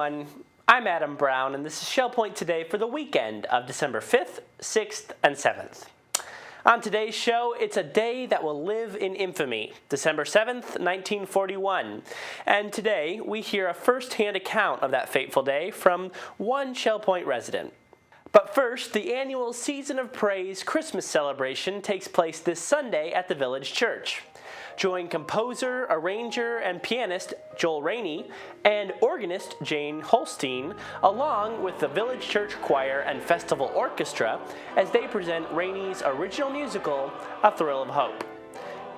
everyone. I'm Adam Brown, and this is Shell Point Today for the weekend of December 5th, 6th, and 7th. On today's show, it's a day that will live in infamy, December 7th, 1941. And today, we hear a first-hand account of that fateful day from one Shell Point resident. But first, the annual Season of Praise Christmas celebration takes place this Sunday at the village church. Join composer, arranger, and pianist Joel Rainey and organist Jane Holstein, along with the village church choir and festival orchestra, as they present Rainey's original musical, A Thrill of Hope.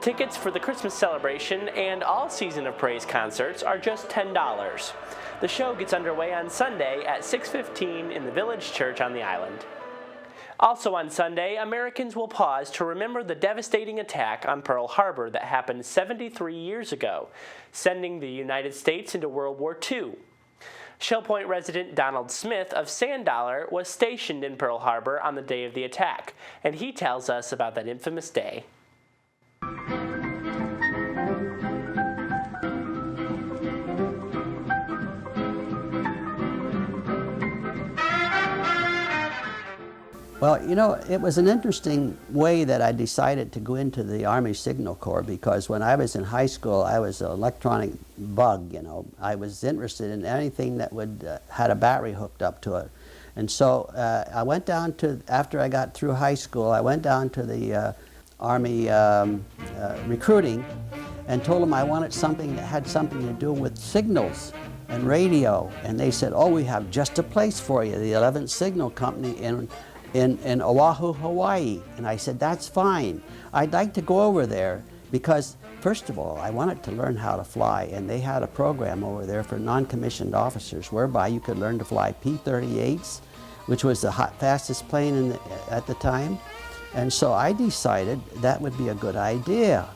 Tickets for the Christmas celebration and all Season of Praise concerts are just $10. The show gets underway on Sunday at 6:15 in the village church on the island. Also on Sunday, Americans will pause to remember the devastating attack on Pearl Harbor that happened 73 years ago, sending the United States into World War II. Shell Point resident Donald Smith of Sand Dollar was stationed in Pearl Harbor on the day of the attack, and he tells us about that infamous day. Well, you know, it was an interesting way that I decided to go into the Army Signal Corps, because when I was in high school, I was an electronic bug, you know. I was interested in anything that would had a battery hooked up to it. And so I went down to, after I got through high school, I went down to the Army recruiting and told them I wanted something that had something to do with signals and radio. And they said, oh, we have just a place for you, the 11th Signal Company in Oahu, Hawaii. And I said, that's fine. I'd like to go over there because, first of all, I wanted to learn how to fly, and they had a program over there for non-commissioned officers whereby you could learn to fly P-38s, which was the fastest plane at the time. And so I decided that would be a good idea.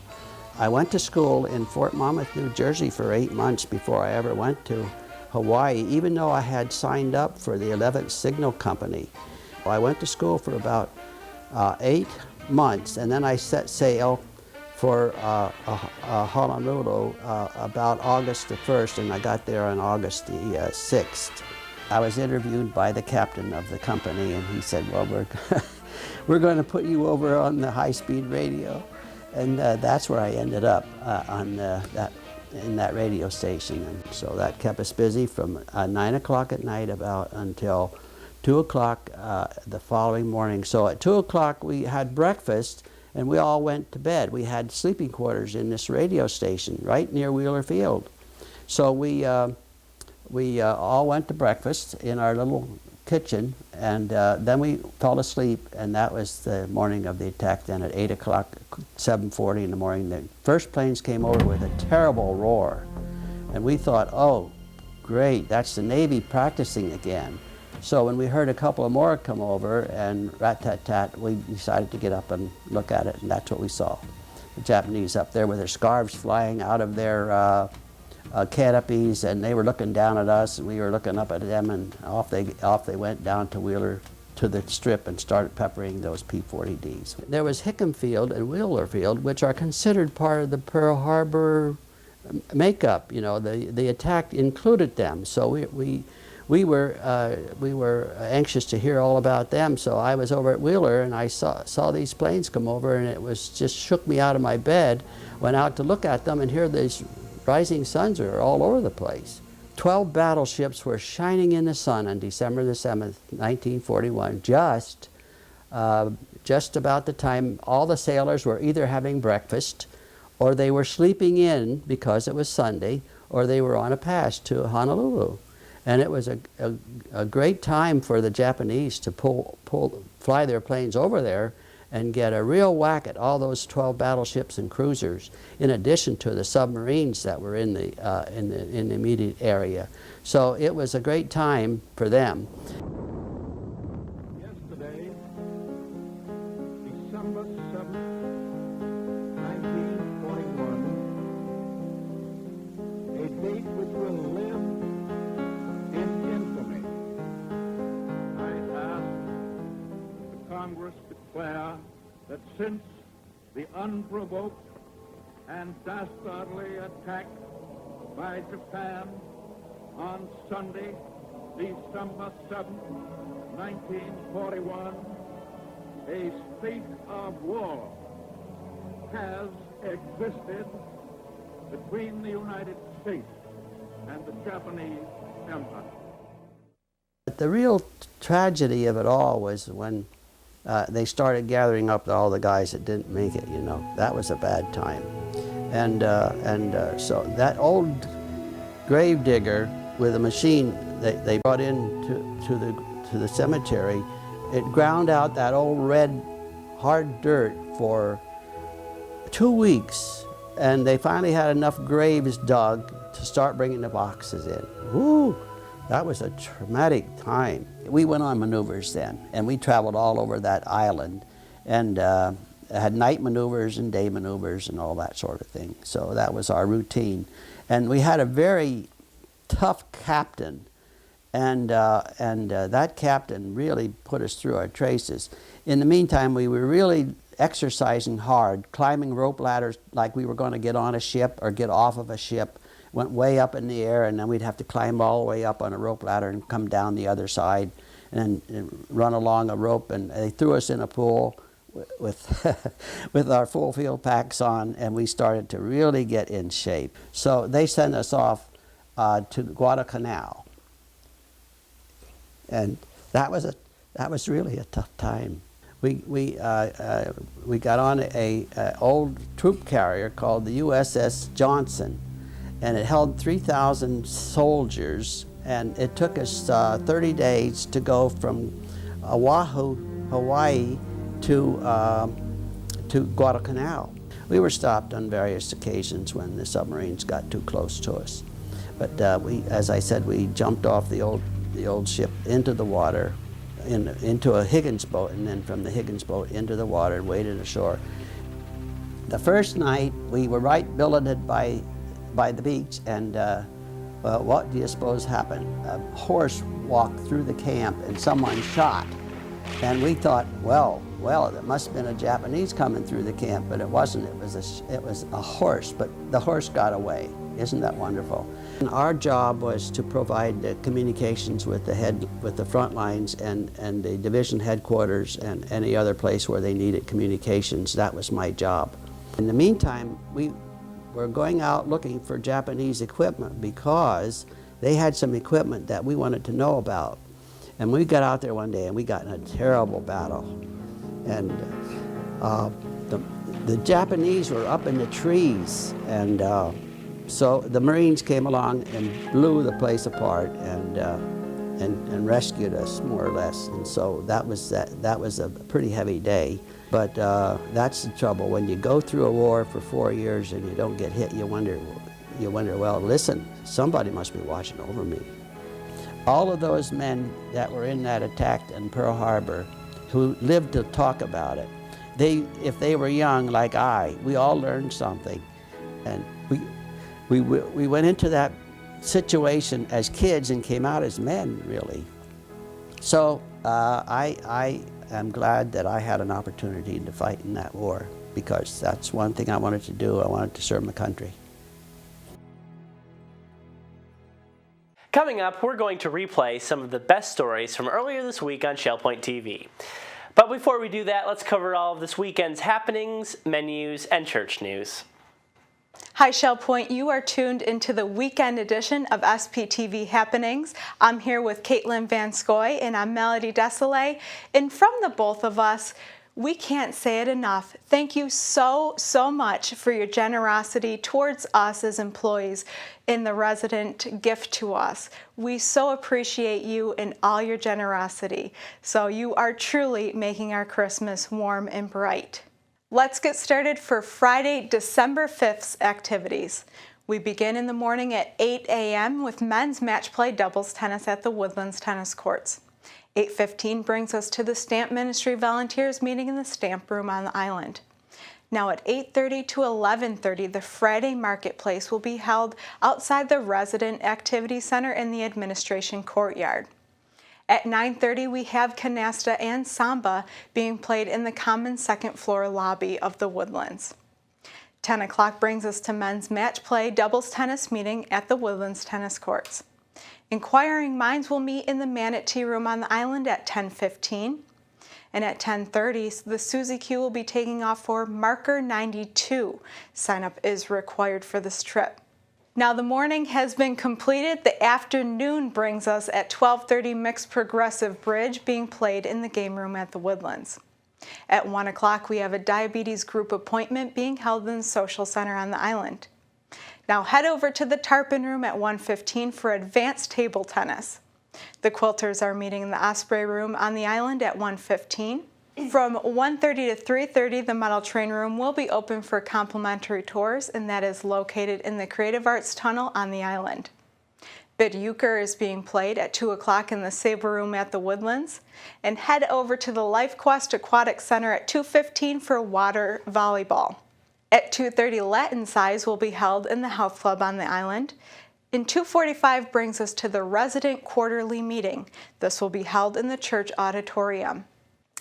I went to school in Fort Monmouth, New Jersey for 8 months before I ever went to Hawaii, even though I had signed up for the 11th Signal Company. I went to school for about 8 months, and then I set sail for Honolulu about August the 1st, and I got there on August the 6th. I was interviewed by the captain of the company, and he said, well, we're going to put you over on the high-speed radio. And that's where I ended up in that radio station. And so that kept us busy from 9 o'clock at night about until 2 o'clock the following morning. So at 2 o'clock we had breakfast and we all went to bed. We had sleeping quarters in this radio station right near Wheeler Field. So we all went to breakfast in our little kitchen, and then we fell asleep, and that was the morning of the attack. Then at 8 o'clock, 7:40 in the morning, the first planes came over with a terrible roar. And we thought, oh, great, that's the Navy practicing again. So when we heard a couple of more come over and rat-tat-tat, we decided to get up and look at it, and that's what we saw. The Japanese up there with their scarves flying out of their canopies, and they were looking down at us, and we were looking up at them, and off they went down to Wheeler, to the strip, and started peppering those P-40Ds. There was Hickam Field and Wheeler Field, which are considered part of the Pearl Harbor makeup. You know, the attack included them, so we were anxious to hear all about them. So I was over at Wheeler, and I saw these planes come over, and it was just shook me out of my bed. Went out to look at them, and here these rising suns are all over the place. 12 battleships were shining in the sun on December the 7th, 1941, just about the time all the sailors were either having breakfast, or they were sleeping in because it was Sunday, or they were on a pass to Honolulu. And it was a great time for the Japanese to fly their planes over there and get a real whack at all those 12 battleships and cruisers, in addition to the submarines that were in the immediate area. So it was a great time for them. Yesterday, December 7th, 1941, a date which will live in infamy. I ask the Congress declare that since the unprovoked and dastardly attack by Japan on Sunday, December 7th, 1941, a state of war has existed between the United States and the Japanese Empire. But the real tragedy of it all was when they started gathering up all the guys that didn't make it, you know. That was a bad time. And so that old grave digger with a machine they brought in to the cemetery, it ground out that old red hard dirt for 2 weeks, and they finally had enough graves dug to start bringing the boxes in. Woo! That was a traumatic time. We went on maneuvers then, and we traveled all over that island, and had night maneuvers and day maneuvers and all that sort of thing. So that was our routine. And we had a very tough captain, and that captain really put us through our traces. In the meantime, we were really exercising hard, climbing rope ladders like we were going to get on a ship or get off of a ship. Went way up in the air, and then we'd have to climb all the way up on a rope ladder and come down the other side and run along a rope. And they threw us in a pool with with our full field packs on, and we started to really get in shape. So they sent us off to Guadalcanal, and that was really a tough time. We got on a old troop carrier called the USS Johnson, and it held 3,000 soldiers, and it took us 30 days to go from Oahu, Hawaii, to Guadalcanal. We were stopped on various occasions when the submarines got too close to us, but as I said, we jumped off the old ship into the water, into a Higgins boat, and then from the Higgins boat into the water and waded ashore. The first night we were right billeted by the beach, and what do you suppose happened? A horse walked through the camp and someone shot. And we thought, well, it must have been a Japanese coming through the camp, but it wasn't. It was a horse, but the horse got away. Isn't that wonderful? And our job was to provide the communications with the front lines and the division headquarters and any other place where they needed communications. That was my job. In the meantime, we were going out looking for Japanese equipment because they had some equipment that we wanted to know about. And we got out there one day and we got in a terrible battle. And the Japanese were up in the trees, and so the Marines came along and blew the place apart and rescued us, more or less. And so that was a pretty heavy day. But that's the trouble. When you go through a war for 4 years and you don't get hit, you wonder, well, listen, somebody must be watching over me. All of those men that were in that attack in Pearl Harbor, who lived to talk about it, if they were young like we all learned something. And we went into that situation as kids and came out as men, really. So I am glad that I had an opportunity to fight in that war, because that's one thing I wanted to do. I wanted to serve my country. Coming up, we're going to replay some of the best stories from earlier this week on ShellPoint TV. But before we do that, let's cover all of this weekend's happenings, menus, and church news. Hi ShellPoint, you are tuned into the weekend edition of SPTV Happenings. I'm here with Caitlin Van Scoy and I'm Melody Desolé. And from the both of us, we can't say it enough. Thank you so much for your generosity towards us as employees in the resident gift to us. We so appreciate you and all your generosity. So you are truly making our Christmas warm and bright. Let's get started for Friday, December 5th's activities. We begin in the morning at 8 a.m. with men's match play doubles tennis at the Woodlands Tennis Courts. 8:15 brings us to the Stamp Ministry volunteers meeting in the Stamp Room on the island. Now at 8:30 to 11:30, the Friday Marketplace will be held outside the Resident Activity Center in the Administration Courtyard. At 9:30, we have canasta and samba being played in the common second floor lobby of the Woodlands. 10 o'clock brings us to men's match play doubles tennis meeting at the Woodlands Tennis Courts. Inquiring Minds will meet in the Manatee Room on the island at 10:15. And at 10:30, the Suzy Q will be taking off for Marker 92. Sign up is required for this trip. Now the morning has been completed. The afternoon brings us at 12:30 Mixed Progressive Bridge being played in the game room at the Woodlands. At 1 o'clock, we have a diabetes group appointment being held in the Social Center on the island. Now head over to the Tarpon Room at 1:15 for advanced table tennis. The Quilters are meeting in the Osprey Room on the island at 1:15. From 1:30 to 3:30, the Metal Train Room will be open for complimentary tours, and that is located in the Creative Arts Tunnel on the island. Bid Euchre is being played at 2 o'clock in the Sabre Room at the Woodlands. And head over to the Life Quest Aquatic Center at 2:15 for water volleyball. At 2:30, Latin Size will be held in the Health Club on the island. And 2:45 brings us to the Resident Quarterly Meeting. This will be held in the church auditorium.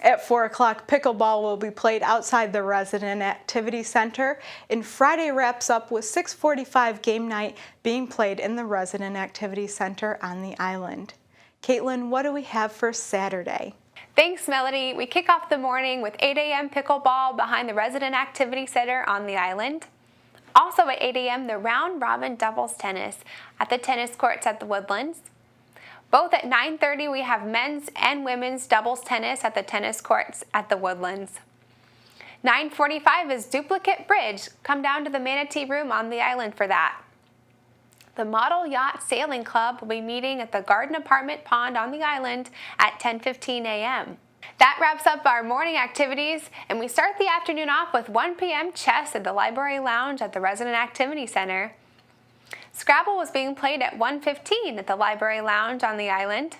At 4 o'clock, pickleball will be played outside the Resident Activity Center, and Friday wraps up with 6:45 game night being played in the Resident Activity Center on the island. Caitlin, what do we have for Saturday? Thanks, Melody. We kick off the morning with 8 a.m. pickleball behind the Resident Activity Center on the island. Also at 8 a.m., the round robin doubles tennis at the tennis courts at the Woodlands. Both at 9:30, we have men's and women's doubles tennis at the tennis courts at the Woodlands. 9:45 is duplicate bridge. Come down to the Manatee Room on the island for that. The Model Yacht Sailing Club will be meeting at the Garden Apartment Pond on the island at 10:15 a.m. That wraps up our morning activities, and we start the afternoon off with 1 p.m. chess at the Library Lounge at the Resident Activity Center. Scrabble was being played at 1:15 at the Library Lounge on the island.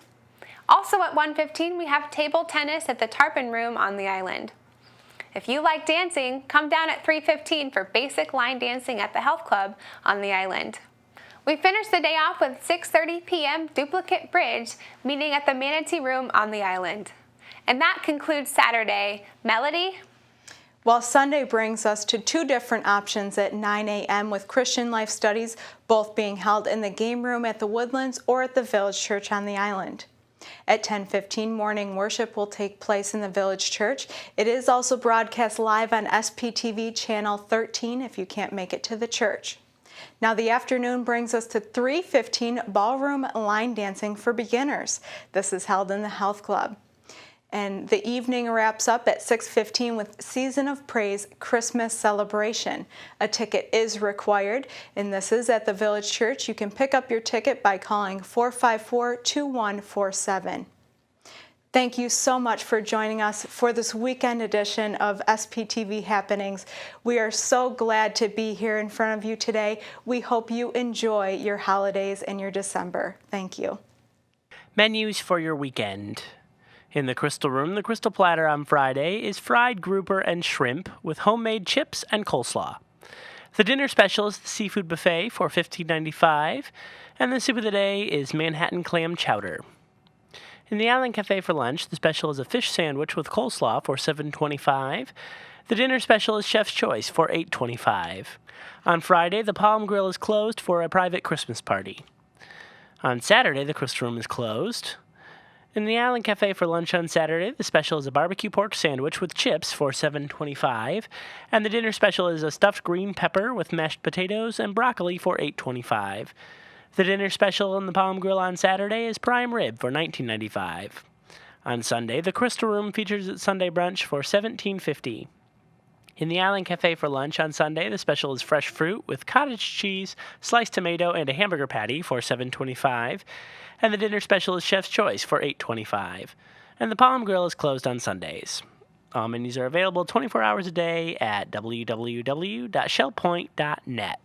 Also at 1:15, we have table tennis at the Tarpon Room on the island. If you like dancing, come down at 3:15 for basic line dancing at the Health Club on the island. We finish the day off with 6:30 p.m. duplicate bridge meeting at the Manatee Room on the island. And that concludes Saturday. Melody? Well, Sunday brings us to two different options at 9 a.m. with Christian Life Studies, both being held in the game room at the Woodlands or at the Village Church on the island. At 10:15, morning worship will take place in the Village Church. It is also broadcast live on SPTV Channel 13 if you can't make it to the church. Now the afternoon brings us to 3:15 ballroom line dancing for beginners. This is held in the Health Club. And the evening wraps up at 6:15 with Season of Praise Christmas Celebration. A ticket is required, and this is at the Village Church. You can pick up your ticket by calling 454-2147. Thank you so much for joining us for this weekend edition of SPTV Happenings. We are so glad to be here in front of you today. We hope you enjoy your holidays and your December. Thank you. Menus for your weekend. In the Crystal Room, the Crystal Platter on Friday is fried grouper and shrimp with homemade chips and coleslaw. The dinner special is the seafood buffet for $15.95, and the soup of the day is Manhattan clam chowder. In the Island Cafe for lunch, the special is a fish sandwich with coleslaw for $7.25. The dinner special is Chef's Choice for $8.25. On Friday, the Palm Grill is closed for a private Christmas party. On Saturday, the Crystal Room is closed. In the Island Cafe for lunch on Saturday, the special is a barbecue pork sandwich with chips for $7.25, and the dinner special is a stuffed green pepper with mashed potatoes and broccoli for $8.25. The dinner special in the Palm Grill on Saturday is prime rib for $19.95. On Sunday, the Crystal Room features its Sunday brunch for $17.50. In the Island Cafe for lunch on Sunday, the special is fresh fruit with cottage cheese, sliced tomato, and a hamburger patty for $7.25, and the dinner special is Chef's Choice for $8.25. And the Palm Grill is closed on Sundays. All menus are available 24 hours a day at www.shellpoint.net.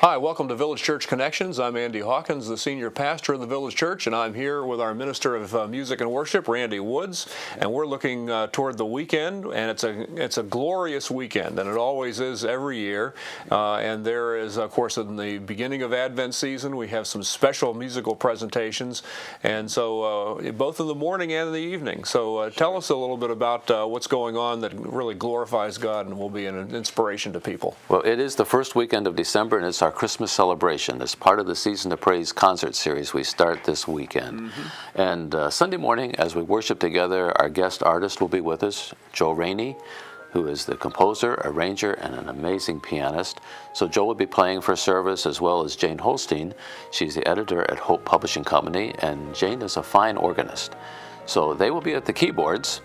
Hi, welcome to Village Church Connections. I'm Andy Hawkins, the senior pastor of the Village Church, and I'm here with our minister of music and worship, Randy Woods, and we're looking toward the weekend, and it's a glorious weekend, and it always is every year. And there is, of course, in the beginning of Advent season, we have some special musical presentations, and so both in the morning and in the evening. So tell us a little bit about what's going on that really glorifies God and will be an inspiration to people. Well, it is the first weekend of December. and it's our Christmas celebration. It's part of the Season of Praise concert series we start this weekend. And Sunday morning, as we worship together, our guest artist will be with us, Joe Rainey, who is the composer, arranger, and an amazing pianist. So Joe will be playing for service, as well as Jane Holstein. She's the editor at Hope Publishing Company, and Jane is a fine organist. So they will be at the keyboards.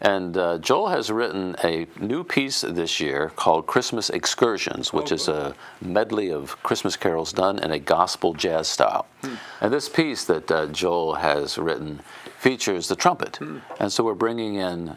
And Joel has written a new piece this year called Christmas Excursions, which is a medley of Christmas carols done in a gospel jazz style. And this piece that Joel has written features the trumpet. And so we're bringing in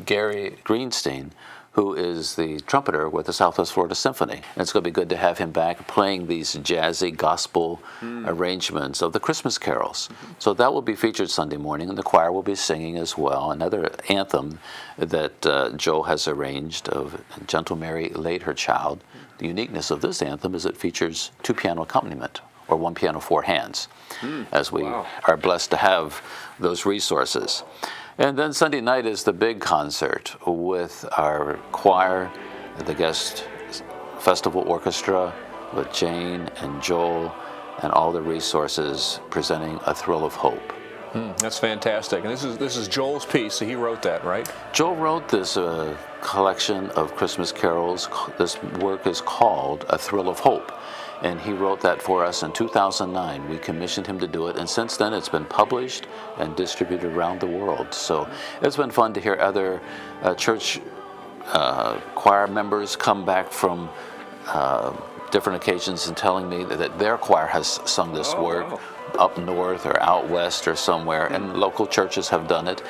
Gary Greenstein, who is the trumpeter with the Southwest Florida Symphony. And it's going to be good to have him back playing these jazzy gospel arrangements of the Christmas carols. So that will be featured Sunday morning, and the choir will be singing as well. Another anthem that Joe has arranged of Gentle Mary Laid Her Child. The uniqueness of this anthem is it features 2 piano accompaniment, or 1 piano, 4 hands, as we are blessed to have those resources. And then Sunday night is the big concert with our choir, the guest festival orchestra, with Jane and Joel, and all the resources presenting A Thrill of Hope. That's fantastic. And this is Joel's piece, so he wrote that, right? Joel wrote this collection of Christmas carols. This work is called A Thrill of Hope. And he wrote that for us in 2009. We commissioned him to do it, and since then it's been published and distributed around the world. So it's been fun to hear other church choir members come back from different occasions and telling me that their choir has sung this work up north or out west or somewhere, and local churches have done it,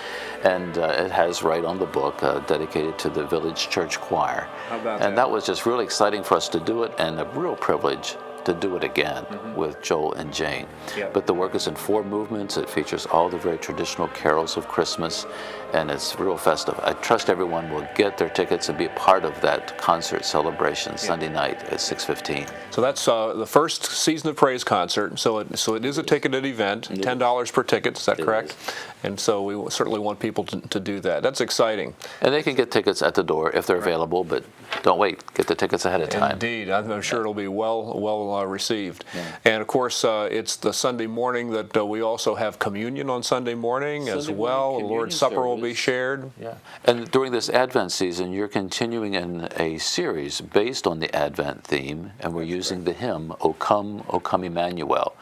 and it has right on the book dedicated to the village church choir. How about and that was just really exciting for us to do it, and a real privilege to do it again with Joel and Jane. But the work is in 4 movements. It features all the very traditional carols of Christmas, and it's real festive. I trust everyone will get their tickets and be a part of that concert celebration Sunday night at 6:15. So that's the first Season of Praise concert. So it is a ticketed event, $10 per ticket. Is that correct? And so we certainly want people to do that. That's exciting. And they can get tickets at the door if they're available, but don't wait. Get the tickets ahead of time. Indeed. I'm sure it'll be well received. And of course, it's the Sunday morning that we also have communion on Sunday morning as well. The Lord's Supper will be shared. And during this Advent season, you're continuing in a series based on the Advent theme, and we're using the hymn, O Come, Emmanuel.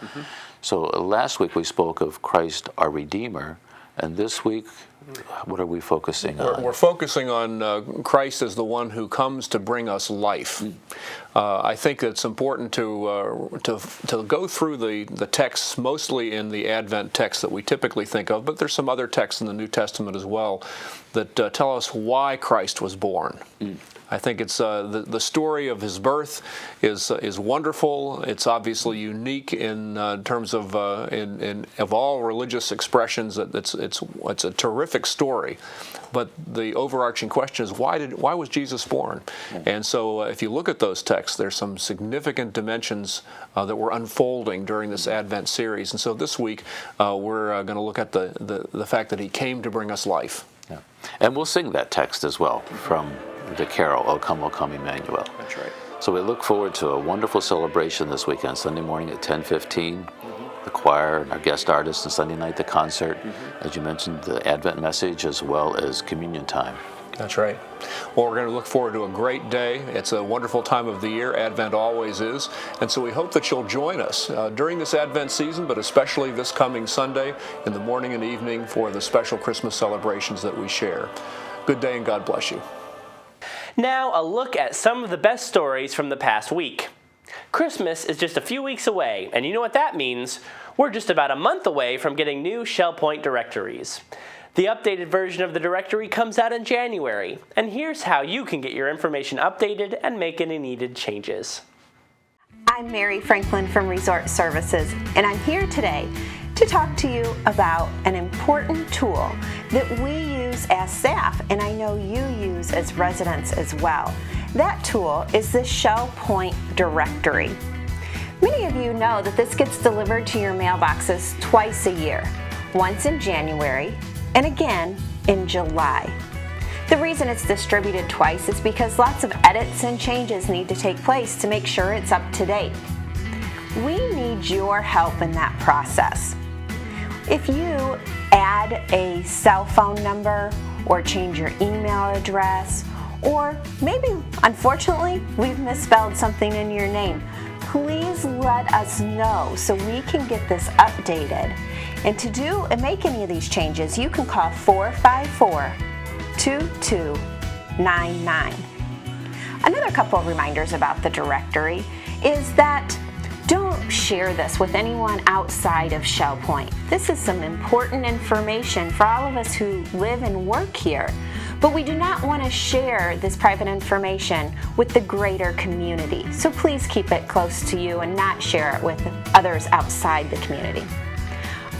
So last week we spoke of Christ our Redeemer, and this week, what are we focusing on? We're focusing on Christ as the one who comes to bring us life. I think it's important to go through the texts, mostly in the Advent text that we typically think of, but there's some other texts in the New Testament as well that tell us why Christ was born. I think it's the story of his birth is wonderful. It's obviously unique in terms of of all religious expressions. It's a terrific story, but the overarching question is why was Jesus born? And so if you look at those texts, there's some significant dimensions that we're unfolding during this Advent series. And so this week we're going to look at the fact that he came to bring us life. And we'll sing that text as well from the carol, O Come, Emmanuel. That's right. So we look forward to a wonderful celebration this weekend, Sunday morning at 10:15. The choir and our guest artists, and Sunday night the concert. As you mentioned, the Advent message as well as communion time. That's right. Well, we're going to look forward to a great day. It's a wonderful time of the year. Advent always is. And so we hope that you'll join us during this Advent season, but especially this coming Sunday in the morning and evening for the special Christmas celebrations that we share. Good day and God bless you. Now a look at some of the best stories from the past week. Christmas is just a few weeks away, and you know what that means? We're just about a month away from getting new ShellPoint directories. The updated version of the directory comes out in January, and here's how you can get your information updated and make any needed changes. I'm Mary Franklin from Resort Services, and I'm here today to talk to you about an important tool that we use as staff, and I know you use as residents as well. That tool is the ShellPoint directory. Many of you know that this gets delivered to your mailboxes twice a year, once in January and again in July. The reason it's distributed twice is because lots of edits and changes need to take place to make sure it's up to date. We need your help in that process. If you add a cell phone number or change your email address, or maybe, unfortunately, we've misspelled something in your name, please let us know so we can get this updated. And to do and make any of these changes, you can call 454-2299. Another couple of reminders about the directory is that don't share this with anyone outside of Shell Point. This is some important information for all of us who live and work here, but we do not want to share this private information with the greater community. So please keep it close to you and not share it with others outside the community.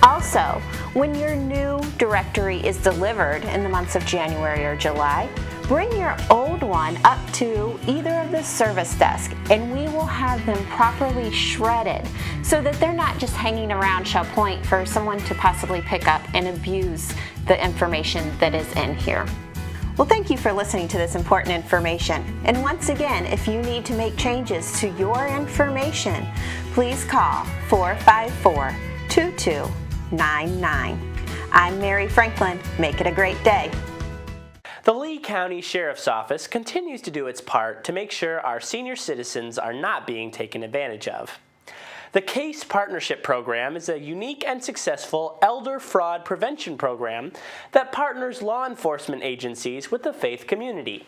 Also, when your new directory is delivered in the months of January or July, bring your old one up to either of the service desk and we will have them properly shredded so that they're not just hanging around Shell Point for someone to possibly pick up and abuse the information that is in here. Well, thank you for listening to this important information. And once again, if you need to make changes to your information, please call 454-2299. I'm Mary Franklin. Make it a great day. The Lee County Sheriff's Office continues to do its part to make sure our senior citizens are not being taken advantage of. The CASE Partnership Program is a unique and successful elder fraud prevention program that partners law enforcement agencies with the faith community.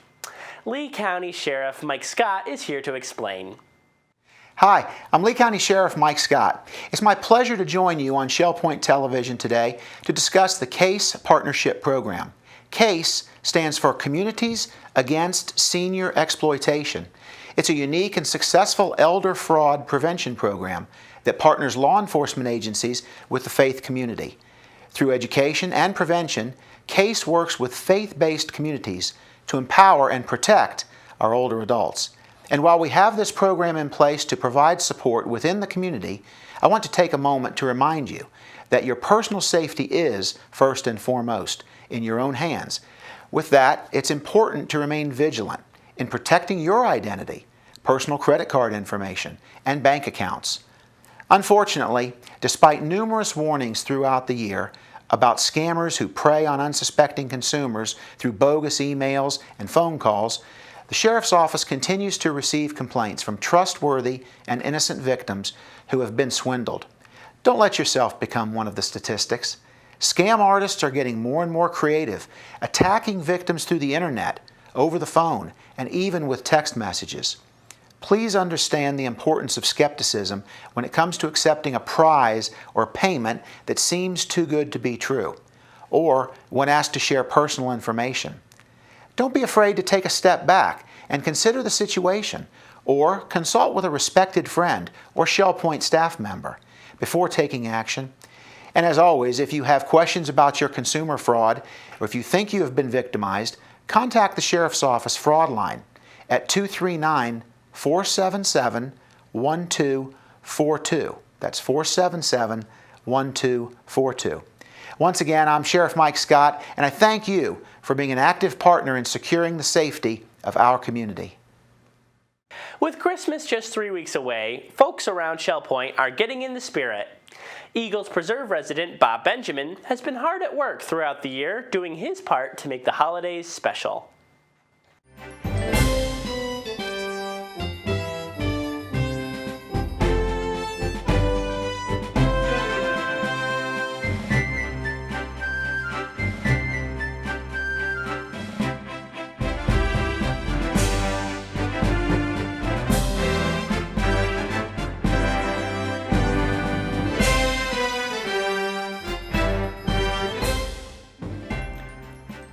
Lee County Sheriff Mike Scott is here to explain. Hi, I'm Lee County Sheriff Mike Scott. It's my pleasure to join you on Shell Point Television today to discuss the CASE Partnership Program. CASE stands for Communities Against Senior Exploitation. It's a unique and successful elder fraud prevention program that partners law enforcement agencies with the faith community. Through education and prevention, CASE works with faith-based communities to empower and protect our older adults. And while we have this program in place to provide support within the community, I want to take a moment to remind you that your personal safety is, first and foremost, in your own hands. With that, it's important to remain vigilant in protecting your identity, personal credit card information, and bank accounts. Unfortunately, despite numerous warnings throughout the year about scammers who prey on unsuspecting consumers through bogus emails and phone calls, the Sheriff's Office continues to receive complaints from trustworthy and innocent victims who have been swindled. Don't let yourself become one of the statistics. Scam artists are getting more and more creative, attacking victims through the internet, over the phone, and even with text messages. Please understand the importance of skepticism when it comes to accepting a prize or payment that seems too good to be true, or when asked to share personal information. Don't be afraid to take a step back and consider the situation, or consult with a respected friend or Shell Point staff member before taking action. And as always, if you have questions about your consumer fraud, or if you think you have been victimized, contact the Sheriff's Office fraud line at 239-477-1242. That's 477-1242. Once again, I'm Sheriff Mike Scott, and I thank you for being an active partner in securing the safety of our community. With Christmas just 3 weeks away, folks around Shell Point are getting in the spirit. Eagles Preserve resident Bob Benjamin has been hard at work throughout the year doing his part to make the holidays special.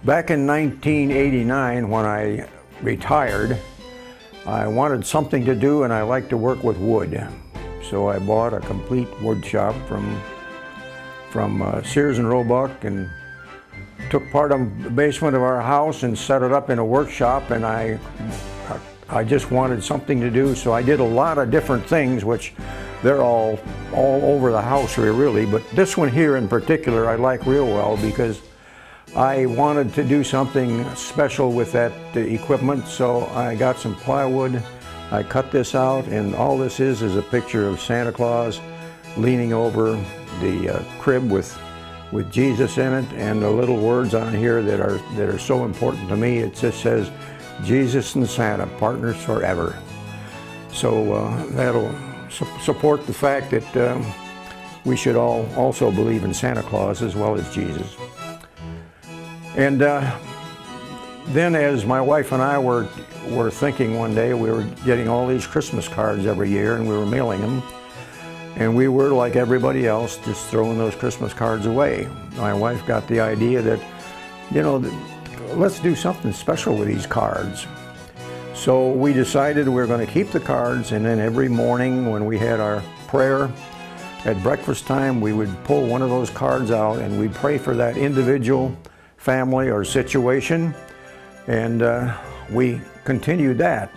Back in 1989, when I retired, I wanted something to do and I like to work with wood. So I bought a complete wood shop from Sears and Roebuck and took part of the basement of our house and set it up in a workshop, and I just wanted something to do, so I did a lot of different things, which they're all over the house here really, but this one here in particular I like real well because I wanted to do something special with that equipment, so I got some plywood. I cut this out, and all this is a picture of Santa Claus leaning over the crib with Jesus in it, and the little words on here that are so important to me. It just says, "Jesus and Santa, partners forever." So that'll support the fact that we should all also believe in Santa Claus as well as Jesus. And then, as my wife and I were thinking one day, we were getting all these Christmas cards every year, and we were mailing them. And we were, like everybody else, just throwing those Christmas cards away. My wife got the idea that, you know, let's do something special with these cards. So we decided we were going to keep the cards, and then every morning when we had our prayer at breakfast time, we would pull one of those cards out and we'd pray for that individual family or situation, and we continued that.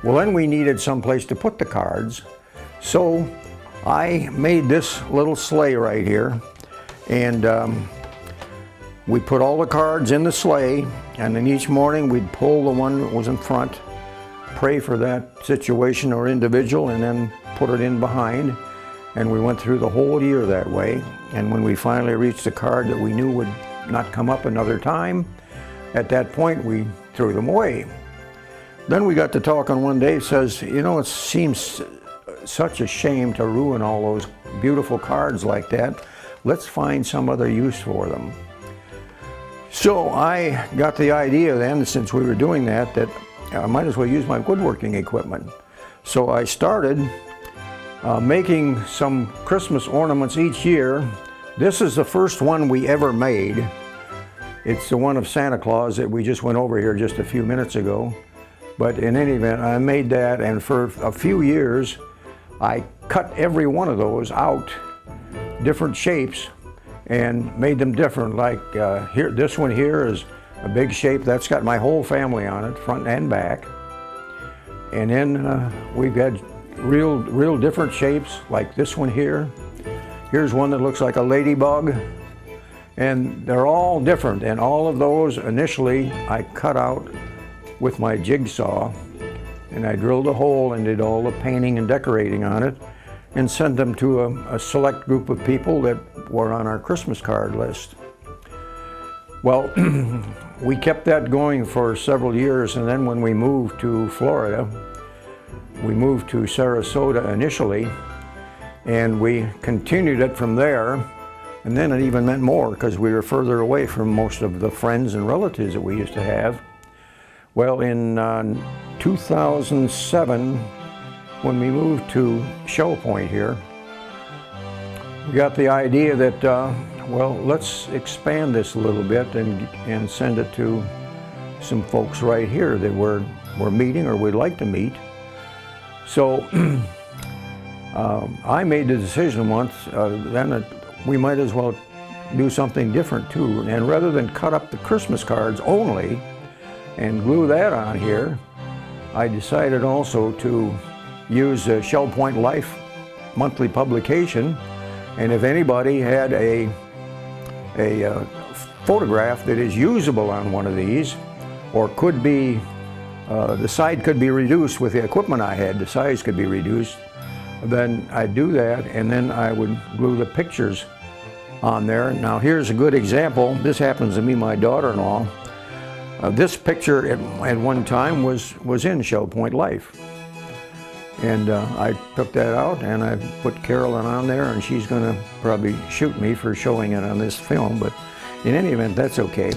Well, then we needed someplace to put the cards, so I made this little sleigh right here, and we put all the cards in the sleigh, and then each morning we'd pull the one that was in front, pray for that situation or individual, and then put it in behind. And we went through the whole year that way. And when we finally reached a card that we knew would not come up another time, at that point we threw them away. Then we got to talking one day, says, you know, it seems such a shame to ruin all those beautiful cards like that. Let's find some other use for them. So I got the idea then, since we were doing that, that I might as well use my woodworking equipment. So I started making some Christmas ornaments each year. This is the first one we ever made. It's the one of Santa Claus that we just went over here just a few minutes ago. But in any event, I made that, and for a few years I cut every one of those out, different shapes, and made them different. Like here, this one here is a big shape. That's got my whole family on it, front and back. And then we've got real different shapes, like this one here. Here's one that looks like a ladybug. And they're all different, and all of those initially I cut out with my jigsaw, and I drilled a hole and did all the painting and decorating on it, and sent them to a select group of people that were on our Christmas card list. Well, we kept that going for several years, and then when we moved to Florida, we moved to Sarasota initially, and we continued it from there, and then it even meant more because we were further away from most of the friends and relatives that we used to have. Well, in 2007, when we moved to Shell Point here, we got the idea that, well, let's expand this a little bit and send it to some folks right here that we're meeting or would like to meet. So I made the decision once then that we might as well do something different too. And rather than cut up the Christmas cards only and glue that on here, I decided also to use a Shell Point Life monthly publication. And if anybody had a photograph that is usable on one of these, or could be, the side could be reduced with the equipment I had, the size could be reduced, then I'd do that, and then I would glue the pictures on there. Now here's a good example. This happens to be my daughter-in-law. This picture at one time was in Shell Point Life. And I took that out and I put Carolyn on there, and she's gonna probably shoot me for showing it on this film, but in any event, that's okay.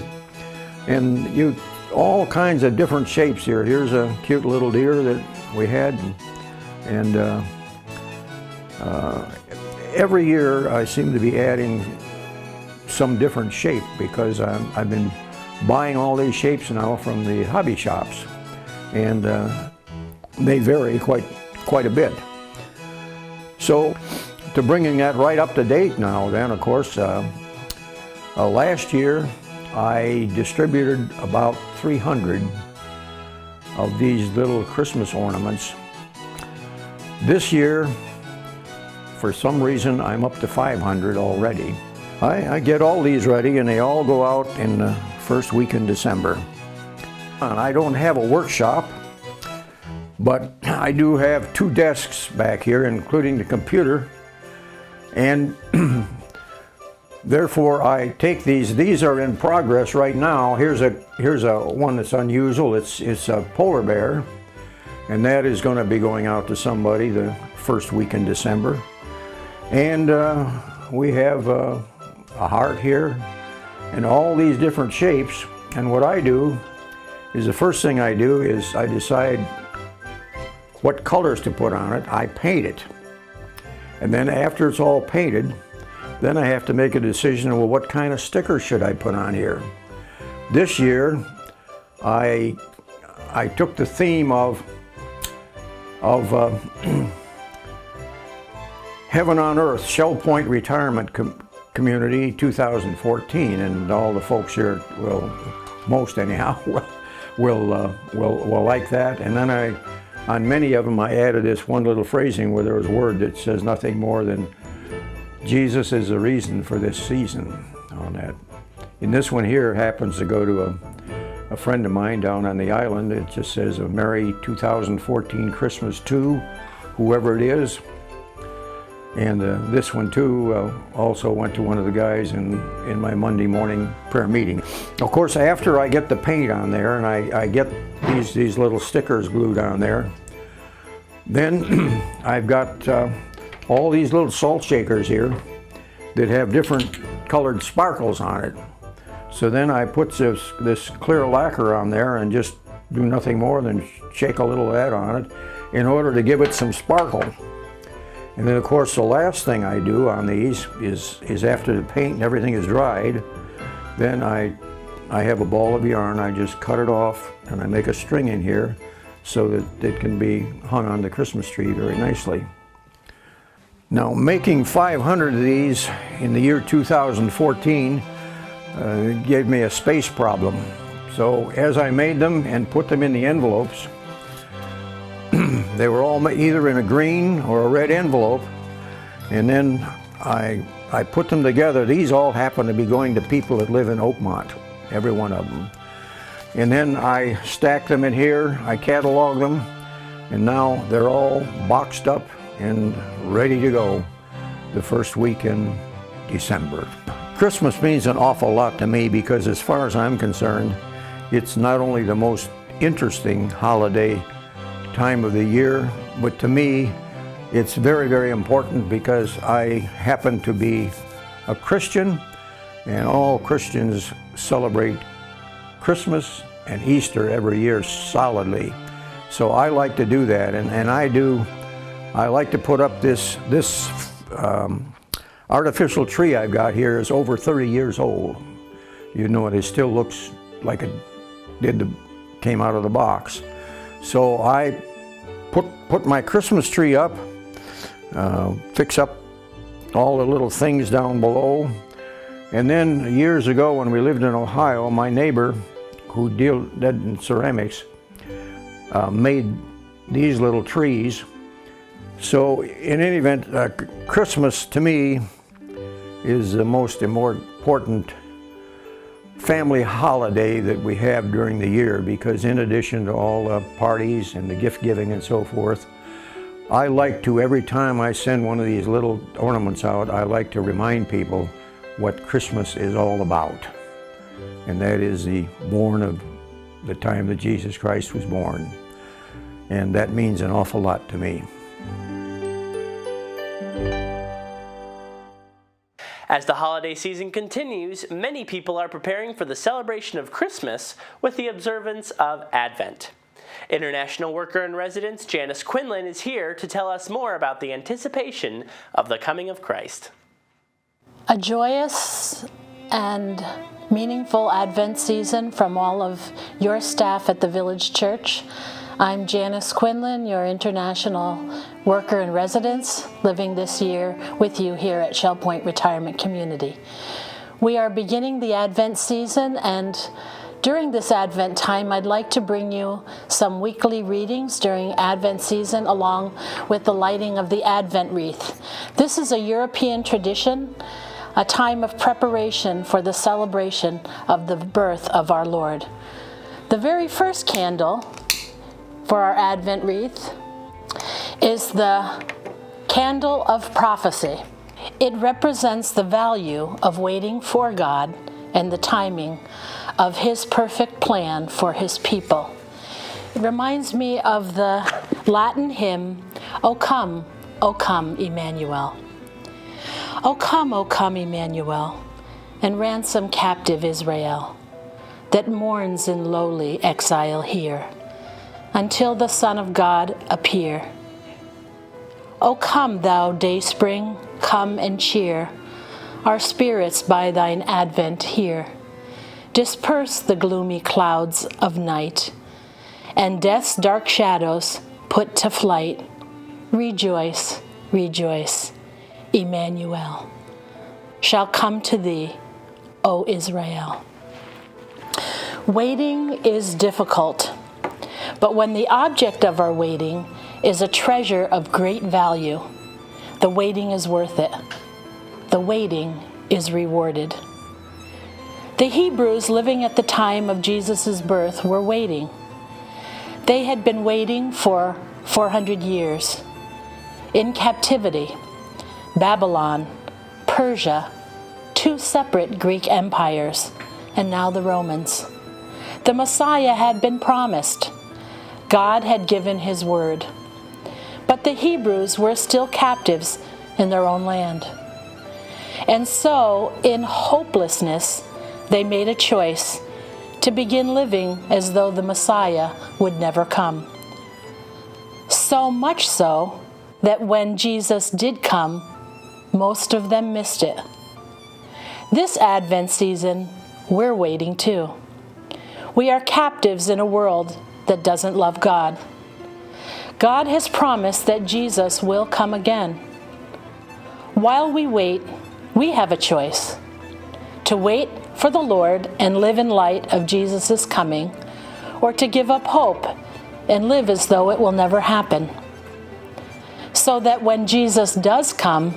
And all kinds of different shapes here. Here's a cute little deer that we had, and every year I seem to be adding some different shape because I've been buying all these shapes now from the hobby shops, and they vary quite a bit. So to bringing that right up to date now then, of course, last year I distributed about 300 of these little Christmas ornaments. This year, for some reason, I'm up to 500 already. I get all these ready, and they all go out in the first week in December. And I don't have a workshop, but I do have 2 desks back here, including the computer, and therefore I take these. These are in progress right now. Here's a one that's unusual. It's a polar bear, and that is going to be going out to somebody the first week in December. And we have a heart here, and all these different shapes. And what I do is, the first thing I do is I decide what colors to put on it. I paint it. And then after it's all painted, then I have to make a decision, well, what kind of sticker should I put on here? This year, I took the theme of Heaven on Earth, Shell Point Retirement Community 2014, and all the folks here will, most anyhow, will like that. And then on many of them, I added this one little phrasing where there was a word that says nothing more than Jesus is the reason for this season on that. And this one here happens to go to a friend of mine down on the island. It just says a Merry 2014 Christmas to whoever it is. And this one too also went to one of the guys in my Monday morning prayer meeting. Of course, after I get the paint on there and I get these little stickers glued on there, then I've got all these little salt shakers here that have different colored sparkles on it. So then I put this clear lacquer on there and just do nothing more than shake a little of that on it in order to give it some sparkle. And then of course the last thing I do on these is after the paint and everything is dried, then I have a ball of yarn. I just cut it off and I make a string in here so that it can be hung on the Christmas tree very nicely. Now, making 500 of these in the year 2014 gave me a space problem. So as I made them and put them in the envelopes, they were all either in a green or a red envelope, and then I put them together. These all happen to be going to people that live in Oakmont, every one of them. And then I stack them in here, I catalog them, and now they're all boxed up and ready to go the first week in December. Christmas means an awful lot to me because, as far as I'm concerned, it's not only the most interesting holiday time of the year, but to me it's very, very important because I happen to be a Christian, and all Christians celebrate Christmas and Easter every year solidly. So I like to do that, and I like to put up this artificial tree I've got here is over 30 years old. You know, it still looks like it came out of the box. So I put my Christmas tree up, fix up all the little things down below, and then years ago when we lived in Ohio, my neighbor who did in ceramics made these little trees. So in any event, Christmas to me is the most important family holiday that we have during the year, because in addition to all the parties and the gift giving and so forth, I like to, every time I send one of these little ornaments out, I like to remind people what Christmas is all about. And that is the time that Jesus Christ was born. And that means an awful lot to me. As the holiday season continues, many people are preparing for the celebration of Christmas with the observance of Advent. International worker in residence Janice Quinlan is here to tell us more about the anticipation of the coming of Christ. A joyous and meaningful Advent season from all of your staff at the Village Church. I'm Janice Quinlan, your international worker in residence, living this year with you here at Shell Point Retirement Community. We are beginning the Advent season, and during this Advent time, I'd like to bring you some weekly readings during Advent season, along with the lighting of the Advent wreath. This is a European tradition a time of preparation for the celebration of the birth of our Lord. The very first candle for our Advent wreath is the candle of prophecy. It represents the value of waiting for God and the timing of His perfect plan for His people. It reminds me of the Latin hymn, O come, Emmanuel. O come, Emmanuel, and ransom captive Israel, that mourns in lowly exile here, until the Son of God appear. O come, thou dayspring, come and cheer our spirits by thine advent here. Disperse the gloomy clouds of night, and death's dark shadows put to flight. Rejoice, rejoice, Emmanuel shall come to thee, O Israel. Waiting is difficult, but when the object of our waiting is a treasure of great value, the waiting is worth it. The waiting is rewarded. The Hebrews living at the time of Jesus' birth were waiting. They had been waiting for 400 years. In captivity, Babylon, Persia, two separate Greek empires, and now the Romans. The Messiah had been promised. God had given His word. But the Hebrews were still captives in their own land. And so, in hopelessness, they made a choice to begin living as though the Messiah would never come. So much so that when Jesus did come, most of them missed it. This Advent season, we're waiting too. We are captives in a world that doesn't love God. God has promised that Jesus will come again. While we wait, we have a choice: to wait for the Lord and live in light of Jesus' coming, or to give up hope and live as though it will never happen, so that when Jesus does come,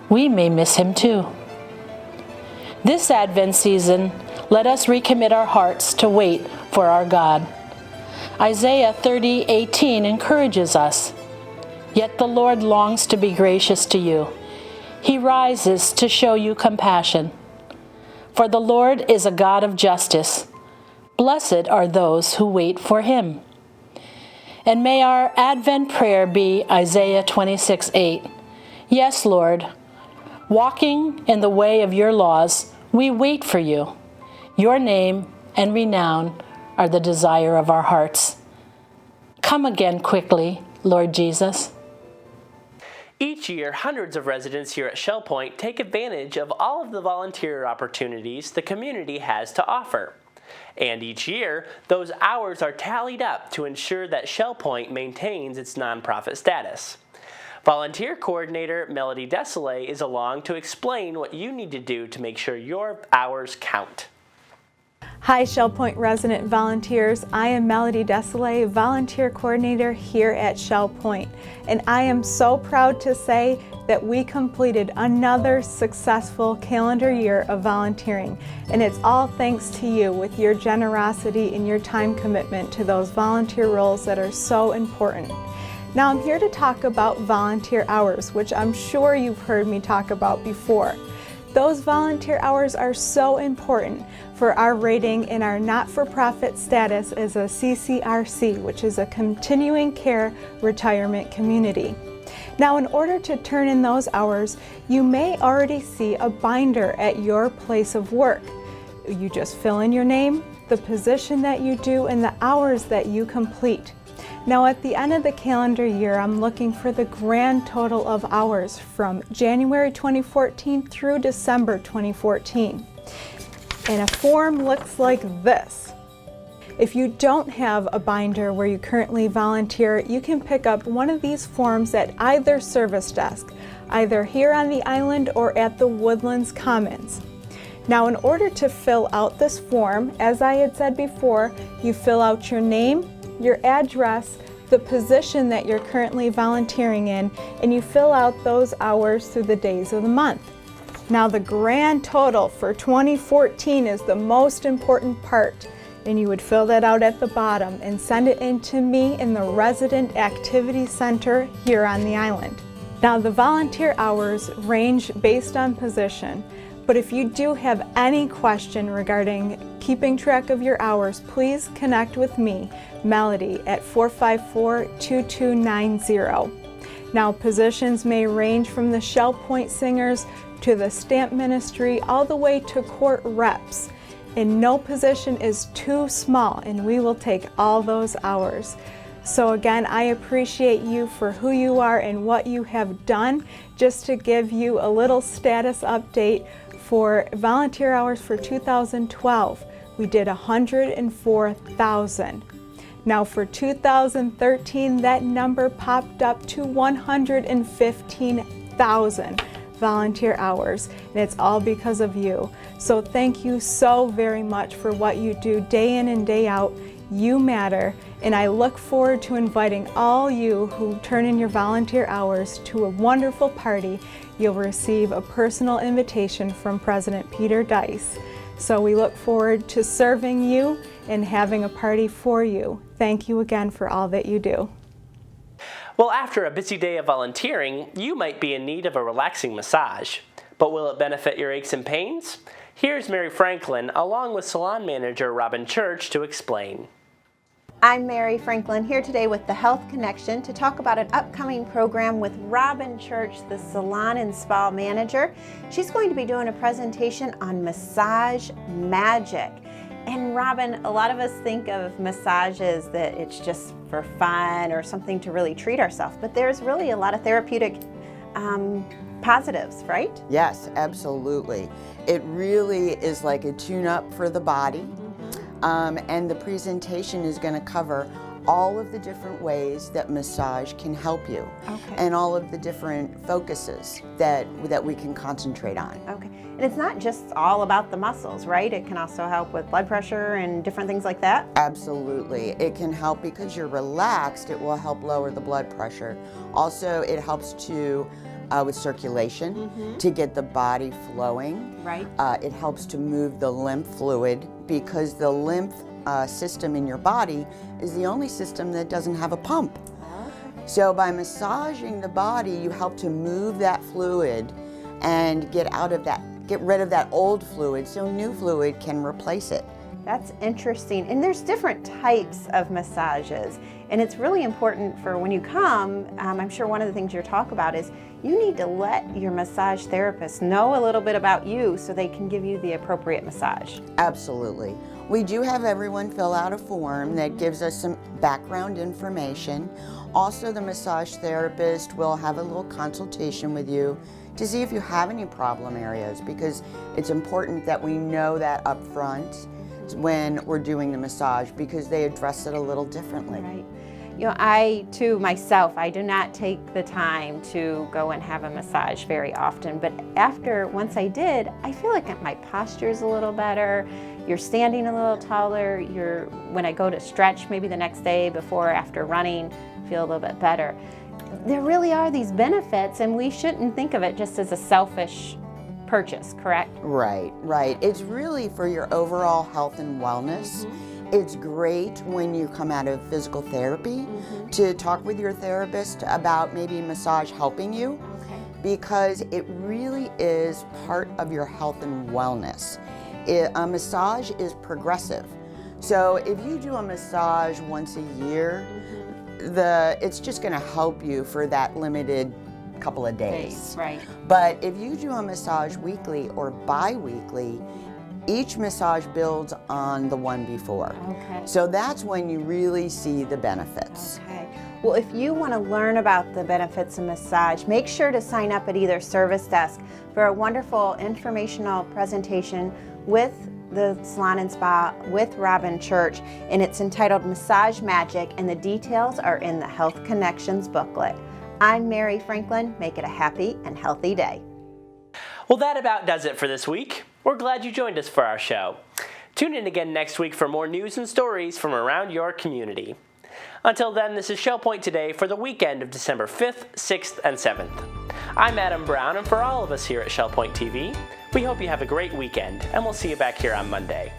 we may miss Him too. This Advent season, let us recommit our hearts to wait for our God. Isaiah 30:18 encourages us, "Yet the Lord longs to be gracious to you. He rises to show you compassion. For the Lord is a God of justice. Blessed are those who wait for Him." And may our Advent prayer be Isaiah 26:8. Yes, Lord, walking in the way of your laws, we wait for you. Your name and renown are the desire of our hearts. Come again quickly, Lord Jesus. Each year, hundreds of residents here at Shell Point take advantage of all of the volunteer opportunities the community has to offer. And each year, those hours are tallied up to ensure that Shell Point maintains its nonprofit status. Volunteer Coordinator Melody Desolé is along to explain what you need to do to make sure your hours count. Hi Shell Point resident volunteers, I am Melody Desolé, Volunteer Coordinator here at Shell Point, and I am so proud to say that we completed another successful calendar year of volunteering, and it's all thanks to you with your generosity and your time commitment to those volunteer roles that are so important. Now I'm here to talk about volunteer hours, which I'm sure you've heard me talk about before. Those volunteer hours are so important for our rating in our not-for-profit status as a CCRC, which is a continuing care retirement community. Now, in order to turn in those hours, you may already see a binder at your place of work. You just fill in your name, the position that you do, and the hours that you complete. Now at the end of the calendar year, I'm looking for the grand total of hours from January 2014 through December 2014. And a form looks like this. If you don't have a binder where you currently volunteer, you can pick up one of these forms at either service desk, either here on the island or at the Woodlands Commons. Now in order to fill out this form, as I had said before, you fill out your name, your address, the position that you're currently volunteering in, and you fill out those hours through the days of the month. Now the grand total for 2014 is the most important part, and you would fill that out at the bottom and send it in to me in the Resident Activity Center here on the island. Now the volunteer hours range based on position, but if you do have any question regarding keeping track of your hours, please connect with me, Melody, at 454-2290. Now positions may range from the Shell Point Singers to the Stamp Ministry all the way to court reps. And no position is too small, and we will take all those hours. So again, I appreciate you for who you are and what you have done. Just to give you a little status update for volunteer hours for 2012, we did 104,000. Now for 2013, that number popped up to 115,000 volunteer hours, and it's all because of you. So thank you so very much for what you do day in and day out. You matter, and I look forward to inviting all you who turn in your volunteer hours to a wonderful party. You'll receive a personal invitation from President Peter Dice. So we look forward to serving you and having a party for you. Thank you again for all that you do. Well, after a busy day of volunteering, you might be in need of a relaxing massage. But will it benefit your aches and pains? Here's Mary Franklin, along with salon manager Robin Church, to explain. I'm Mary Franklin, here today with the Health Connection to talk about an upcoming program with Robin Church, the salon and spa manager. She's going to be doing a presentation on massage magic. And Robin, a lot of us think of massages that it's just for fun or something to really treat ourselves, but there's really a lot of therapeutic positives, right? Yes, absolutely. It really is like a tune-up for the body, and the presentation is going to cover all of the different ways that massage can help you, and all of the different focuses that we can concentrate on. Okay, and it's not just all about the muscles, right? It can also help with blood pressure and different things like that? Absolutely. It can help because you're relaxed. It will help lower the blood pressure. Also, it helps to with circulation to get the body flowing. Right. It helps to move the lymph fluid because the lymph system in your body is the only system that doesn't have a pump. So by massaging the body, you help to move that fluid and get rid of that old fluid so new fluid can replace it. That's interesting. And there's different types of massages. And it's really important for when you come, I'm sure one of the things you'll talk about is you need to let your massage therapist know a little bit about you so they can give you the appropriate massage. Absolutely. We do have everyone fill out a form that gives us some background information. Also, the massage therapist will have a little consultation with you to see if you have any problem areas, because it's important that we know that up front when we're doing the massage, because they address it a little differently. Right. You know, I too, myself, I do not take the time to go and have a massage very often, but once I did, I feel like my posture's a little better. You're standing a little taller. When I go to stretch maybe the next day before or after running, I feel a little bit better. There really are these benefits, and we shouldn't think of it just as a selfish purchase, correct? Right, right. It's really for your overall health and wellness. It's great when you come out of physical therapy to talk with your therapist about maybe massage helping you, because it really is part of your health and wellness. A massage is progressive. So if you do a massage once a year, it's just going to help you for that limited couple of days. Right. But if you do a massage weekly or bi-weekly, each massage builds on the one before. Okay. So that's when you really see the benefits. Okay. Well, if you want to learn about the benefits of massage, make sure to sign up at either service desk for a wonderful informational presentation with the Salon and Spa with Robin Church, and it's entitled Massage Magic, and the details are in the Health Connections booklet. I'm Mary Franklin. Make it a happy and healthy day. Well, that about does it for this week. We're glad you joined us for our show. Tune in again next week for more news and stories from around your community. Until then, this is Shell Point Today for the weekend of December 5th, 6th, and 7th. I'm Adam Brown, and for all of us here at Shell Point TV, we hope you have a great weekend, and we'll see you back here on Monday.